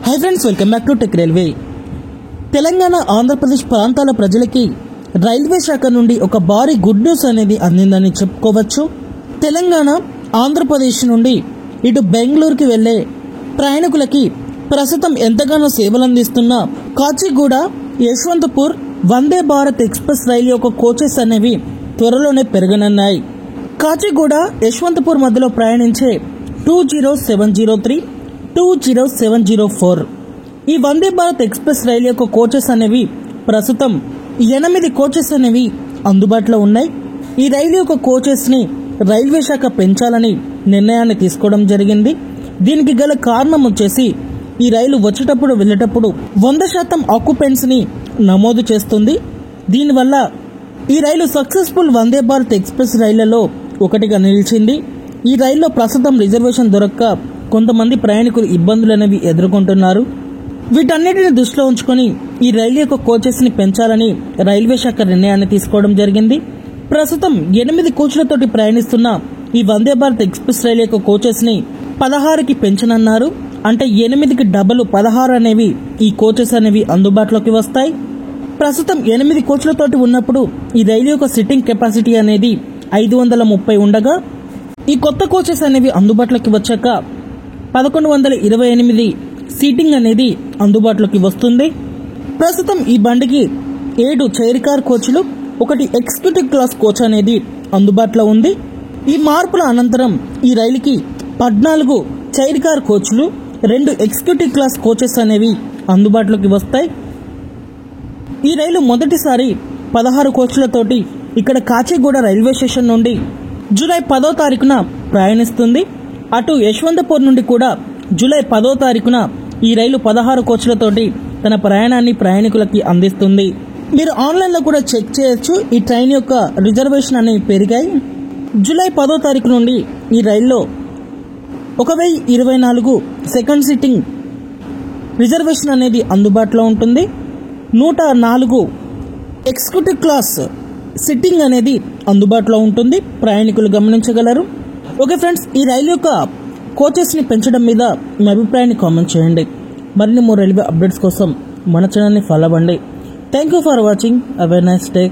Hi friends, welcome back to tech railway. Telangana Andhra Pradesh ప్రాంతాల ప్రజలకి railway శాఖ నుండి ఒక భారీ గుడ్ న్యూస్ అనేది అందిందని చెప్పుకోవచ్చు। తెలంగాణ ఆంధ్రప్రదేశ్ నుండి ఇటు బెంగళూరుకి వెళ్లే ప్రయాణికులకి ప్రస్తుతం ఎంతగానో సేవలు అందిస్తున్న కాచిగూడ యశ్వంతపూర్ వందే భారత్ ఎక్స్ప్రెస్ రైలు యొక్క కోచెస్ అనేవి త్వరలోనే పెరగనున్నాయి। కాచిగూడ యశ్వంతపూర్ మధ్యలో ప్రయాణించే 20703 20704 ఈ వందే భారత్ ఎక్స్ప్రెస్ రైలు యొక్క కోచెస్ అనేవి ప్రస్తుతం 8 కోచెస్ అనేవి అందుబాటులో ఉన్నాయి। ఈ రైలు యొక్క కోచెస్ ని రైల్వే శాఖ పెంచాలని నిర్ణయాన్ని తీసుకోవడం జరిగింది। దీనికి గల కారణం వచ్చేసి ఈ రైలు వచ్చేటప్పుడు వెళ్ళేటప్పుడు 100% ఆక్యుపెంట్స్ ని నమోదు చేస్తుంది। దీనివల్ల ఈ రైలు సక్సెస్ఫుల్ వందే భారత్ ఎక్స్ప్రెస్ రైళ్లలో ఒకటిగా నిలిచింది। ఈ రైల్లో ప్రస్తుతం రిజర్వేషన్ దొరక్క కొంతమంది ప్రయాణికులు ఇబ్బందులు అనేవి ఎదుర్కొంటున్నారు। వీటన్నిటిని దృష్టిలో ఉంచుకొని ఈ రైలు యొక్క కోచెస్ ని పెంచాలని రైల్వే శాఖ నిర్ణయాన్ని తీసుకోవడం జరిగింది। ప్రస్తుతం 8 కోచ్లతోటి ప్రయాణిస్తున్న ఈ వందే భారత్ ఎక్స్ప్రెస్ రైలు యొక్క కోచెస్ ని 16కి పెంచనున్నారు। అంటే 8కి డబల్ 16 అనేవి ఈ కోచెస్ అనేవి అందుబాటులోకి వస్తాయి। ప్రస్తుతం 8 కోచ్లతోటి ఉన్నప్పుడు ఈ రైలు యొక్క సిట్టింగ్ కెపాసిటీ అనేది 530 ఉండగా ఈ కొత్త కోచెస్ అనేవి అందుబాటులోకి వచ్చాక 1128 సీటింగ్ అనేది అందుబాటులోకి వస్తుంది। ప్రస్తుతం ఈ బండికి 7 చైర్ కార్ కోచ్లు, 1 ఎగ్జిక్యూటివ్ క్లాస్ కోచ్ అనేది అందుబాటులో ఉంది। ఈ మార్పుల అనంతరం ఈ రైలుకి 14 చైర్ కార్ కోచ్లు, 2 ఎగ్జిక్యూటివ్ క్లాస్ కోచెస్ అనేవి అందుబాటులోకి వస్తాయి। ఈ రైలు మొదటిసారి 16 కోచ్లతోటి ఇక్కడ కాచిగూడ రైల్వే స్టేషన్ నుండి జూలై 10వ తారీఖున ప్రయాణిస్తుంది। అటు యశ్వంతపూర్ నుండి కూడా జూలై 10వ తారీఖున ఈ రైలు 16 కోచ్లతోటి తన ప్రయాణాన్ని ప్రయాణికులకి అందిస్తుంది। మీరు ఆన్లైన్లో కూడా చెక్ చేయొచ్చు। ఈ ట్రైన్ యొక్క రిజర్వేషన్ అనేవి పెరిగాయి। జూలై 10వ తారీఖు నుండి ఈ రైల్లో 1024 సెకండ్ సిట్టింగ్ రిజర్వేషన్ అనేది అందుబాటులో ఉంటుంది। 104 ఎగ్జిక్యూటివ్ క్లాస్ సిట్టింగ్ అనేది అందుబాటులో ఉంటుంది, ప్రయాణికులు గమనించగలరు। ఓకే ఫ్రెండ్స్, ఈ రైలు యొక్క కోచెస్ ని పెంచడం మీద మీ అభిప్రాయాన్ని కామెంట్ చేయండి। మరిన్ని మోర్ రైల్వే అప్డేట్స్ కోసం మన ఛానల్ని ఫాలో అవ్వండి। Thank you for watching, have a nice day.